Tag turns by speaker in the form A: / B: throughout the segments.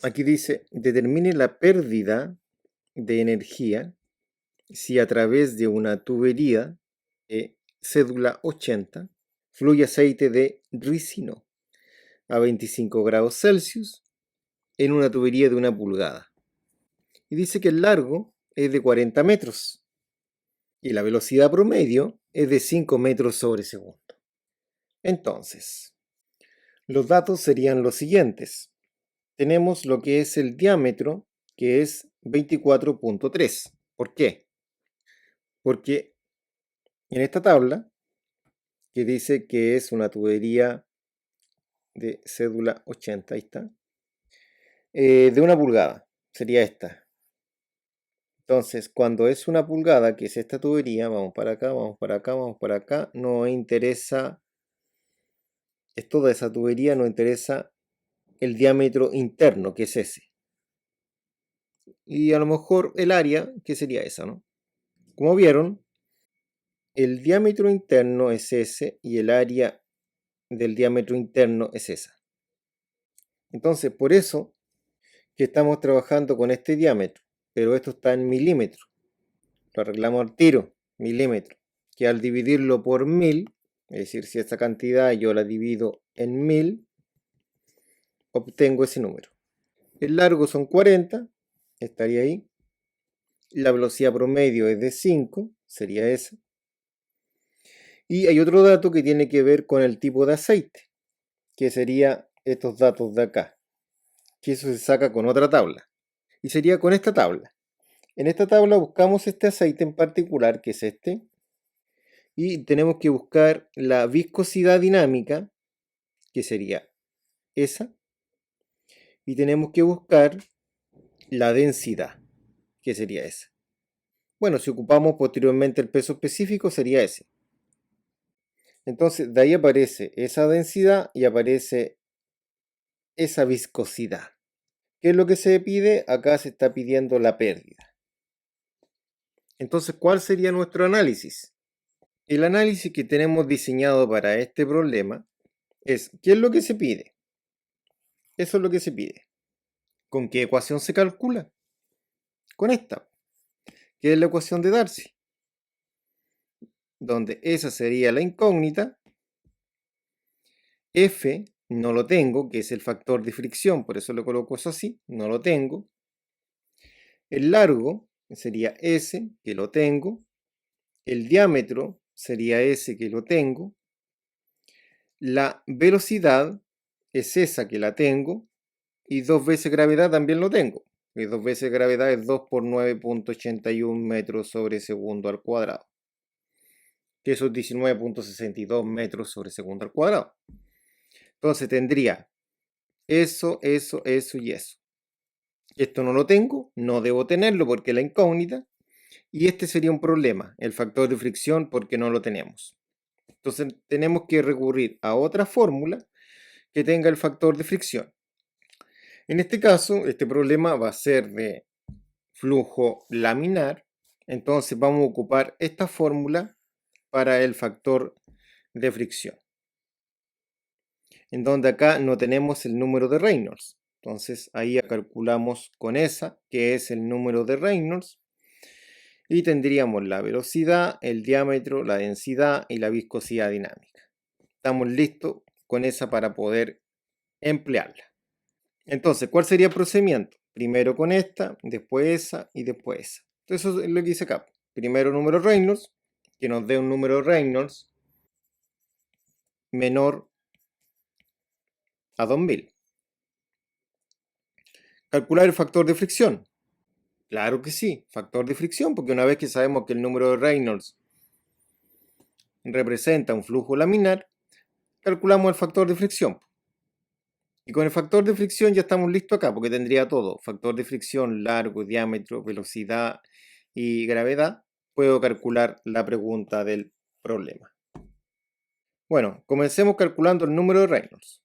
A: aquí dice, determine la pérdida de energía si a través de una tubería de cédula 80 fluye aceite de ricino a 25 grados Celsius en una tubería de 1 pulgada. Y dice que el largo es de 40 metros y la velocidad promedio es de 5 metros sobre segundo. Entonces, los datos serían los siguientes. Tenemos lo que es el diámetro, que es 24.3. ¿Por qué? Porque en esta tabla, que dice que es una tubería de cédula 80, ahí está, de 1 pulgada, sería esta. Entonces, cuando es 1 pulgada, que es esta tubería, vamos para acá, vamos para acá, vamos para acá, nos interesa, es toda esa tubería, nos interesa el diámetro interno, que es ese. Y a lo mejor el área, que sería esa, ¿no? Como vieron, el diámetro interno es ese y el área del diámetro interno es esa. Entonces, por eso que estamos trabajando con este diámetro, pero esto está en milímetros. Lo arreglamos al tiro, milímetros, que al dividirlo por 1000, es decir, si esta cantidad yo la divido en 1000, obtengo ese número. El largo son 40, estaría ahí. La velocidad promedio es de 5, sería esa. Y hay otro dato que tiene que ver con el tipo de aceite, que sería estos datos de acá, que eso se saca con otra tabla. Y sería con esta tabla. En esta tabla buscamos este aceite en particular, que es este, y tenemos que buscar la viscosidad dinámica, que sería esa, y tenemos que buscar la densidad, que sería esa. Bueno, si ocupamos posteriormente el peso específico, sería ese. Entonces, de ahí aparece esa densidad y aparece esa viscosidad. ¿Qué es lo que se pide? Acá se está pidiendo la pérdida. Entonces, ¿cuál sería nuestro análisis? El análisis que tenemos diseñado para este problema es, ¿qué es lo que se pide? Eso es lo que se pide. ¿Con qué ecuación se calcula? Con esta, que es la ecuación de Darcy, donde esa sería la incógnita. F no lo tengo, que es el factor de fricción, por eso lo coloco eso así, no lo tengo. El largo sería S, que lo tengo. El diámetro sería S, que lo tengo. La velocidad es esa, que la tengo. Y 2 veces gravedad también lo tengo. Y 2 veces gravedad es 2 por 9.81 metros sobre segundo al cuadrado. Que eso es 19.62 metros sobre segundo al cuadrado. Entonces tendría eso, eso, eso y eso. Esto no lo tengo, no debo tenerlo porque es la incógnita. Y este sería un problema, el factor de fricción, porque no lo tenemos. Entonces tenemos que recurrir a otra fórmula que tenga el factor de fricción. En este caso, este problema va a ser de flujo laminar. Entonces vamos a ocupar esta fórmula para el factor de fricción, en donde acá no tenemos el número de Reynolds. Entonces ahí calculamos con esa, que es el número de Reynolds, y tendríamos la velocidad, el diámetro, la densidad y la viscosidad dinámica. Estamos listos con esa para poder emplearla. Entonces, ¿cuál sería el procedimiento? Primero con esta, después esa y después esa. Entonces, eso es lo que hice acá. Primero número Reynolds, que nos dé un número Reynolds menor a 2000. Calcular el factor de fricción. Claro que sí, factor de fricción, porque una vez que sabemos que el número de Reynolds representa un flujo laminar, calculamos el factor de fricción. Y con el factor de fricción ya estamos listos acá, porque tendría todo. Factor de fricción, largo, diámetro, velocidad y gravedad. Puedo calcular la pregunta del problema. Bueno, comencemos calculando el número de Reynolds.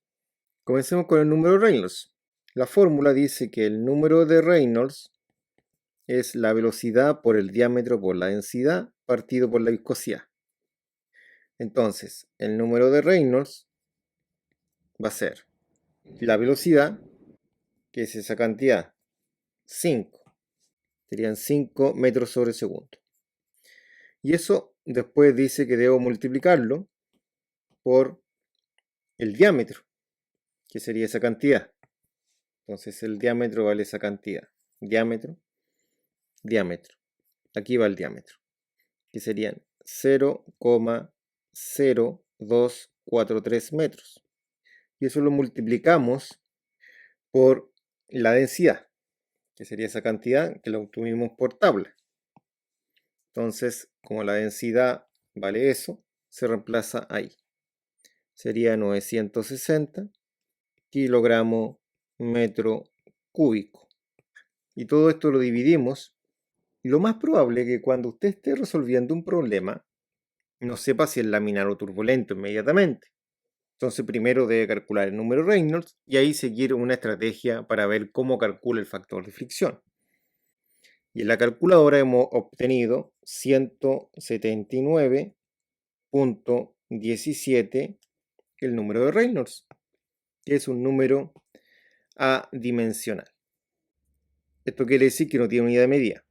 A: Comencemos con el número de Reynolds. La fórmula dice que el número de Reynolds es la velocidad por el diámetro por la densidad partido por la viscosidad. Entonces, el número de Reynolds va a ser la velocidad que es esa cantidad, 5. Serían 5 metros sobre segundo. Y eso después dice que debo multiplicarlo por el diámetro, que sería esa cantidad. Entonces el diámetro vale esa cantidad. Diámetro, diámetro. Aquí va el diámetro, que serían 0,0243 metros. Y eso lo multiplicamos por la densidad, que sería esa cantidad que lo obtuvimos por tabla. Entonces, como la densidad vale eso, se reemplaza ahí. Sería 960 kilogramos metro cúbico. Y todo esto lo dividimos. Y lo más probable es que cuando usted esté resolviendo un problema, no sepa si es laminar o turbulento inmediatamente. Entonces primero debe calcular el número Reynolds y ahí seguir una estrategia para ver cómo calcula el factor de fricción. Y en la calculadora hemos obtenido 179.17, el número de Reynolds, que es un número adimensional. Esto quiere decir que no tiene unidad de medida.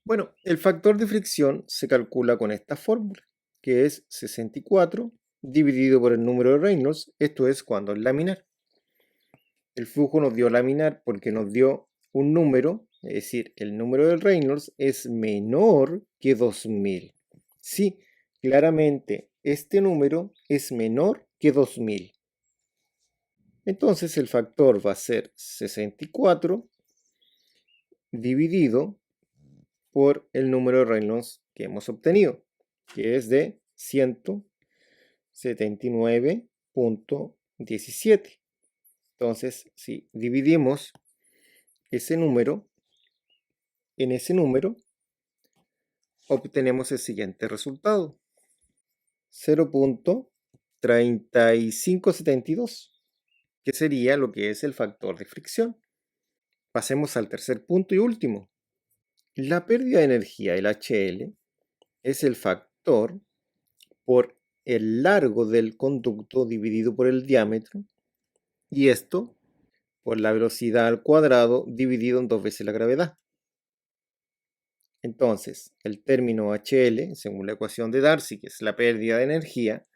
A: Bueno, el factor de fricción se calcula con esta fórmula, que es 64 dividido por el número de Reynolds, esto es cuando es laminar. El flujo nos dio laminar porque nos dio un número, es decir, el número de Reynolds es menor que 2000. Sí, claramente este número es menor que 2000. Entonces el factor va a ser 64 dividido por el número de Reynolds que hemos obtenido, que es de 179.17. Entonces, si dividimos ese número en ese número, obtenemos el siguiente resultado: 0.3572, que sería lo que es el factor de fricción. Pasemos al tercer punto y último. La pérdida de energía, el HL, es el factor por el largo del conducto dividido por el diámetro, y esto por la velocidad al cuadrado dividido en 2 veces la gravedad. Entonces, el término HL, según la ecuación de Darcy, que es la pérdida de energía,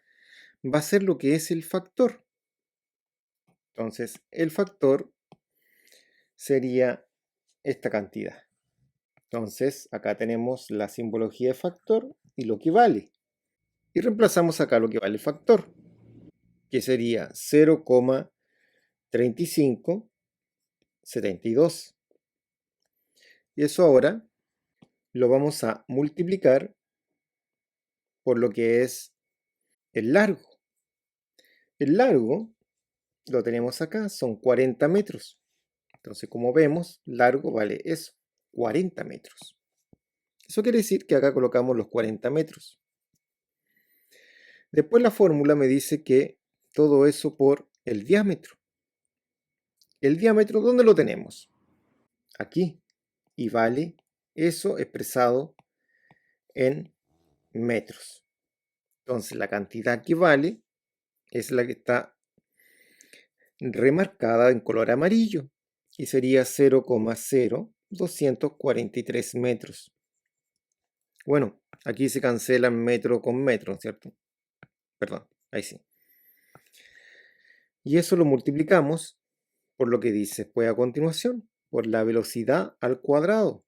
A: va a ser lo que es el factor. Entonces, el factor sería esta cantidad. Entonces, acá tenemos la simbología de factor y lo que vale. Y reemplazamos acá lo que vale el factor, que sería 0,3572. Y eso ahora lo vamos a multiplicar por lo que es el largo. El largo lo tenemos acá, son 40 metros. Entonces, como vemos, largo vale eso, 40 metros. Eso quiere decir que acá colocamos los 40 metros. Después la fórmula me dice que todo eso por el diámetro. ¿El diámetro dónde lo tenemos? Aquí. Y vale eso expresado en metros. Entonces la cantidad que vale es la que está remarcada en color amarillo y sería 0,0243 metros. Bueno, aquí se cancelan metro con metro, ¿cierto? Perdón, ahí sí. Y eso lo multiplicamos por lo que dice después a continuación, por la velocidad al cuadrado.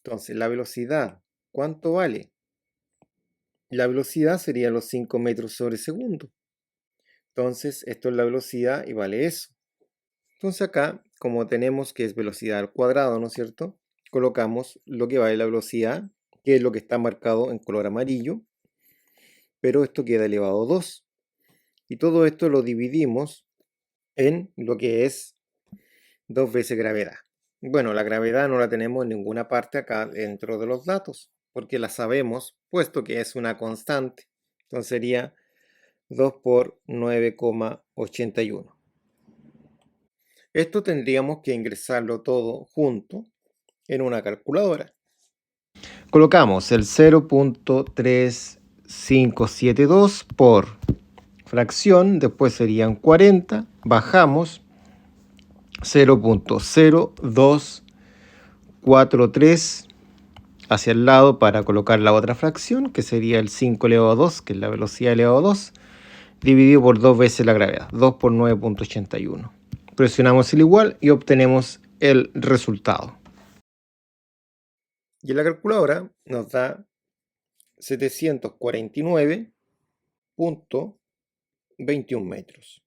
A: Entonces, la velocidad, ¿cuánto vale? La velocidad sería los 5 metros sobre segundo. Entonces, esto es la velocidad y vale eso. Entonces acá, como tenemos que es velocidad al cuadrado, ¿no es cierto? Colocamos lo que vale la velocidad, que es lo que está marcado en color amarillo, pero esto queda elevado a 2. Y todo esto lo dividimos en lo que es 2 veces gravedad. Bueno, la gravedad no la tenemos en ninguna parte acá dentro de los datos, porque la sabemos, puesto que es una constante. Entonces sería 2 por 9,81. Esto tendríamos que ingresarlo todo junto en una calculadora. Colocamos el 0.3572 por fracción, después serían 40, bajamos 0.0243 hacia el lado para colocar la otra fracción, que sería el 5 elevado a 2, que es la velocidad elevado a 2, dividido por 2 veces la gravedad, 2 por 9.81. Presionamos el igual y obtenemos el resultado. Y en la calculadora nos da 749.21 metros.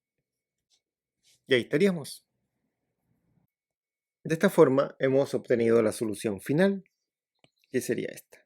A: Y ahí estaríamos. De esta forma hemos obtenido la solución final, que sería esta.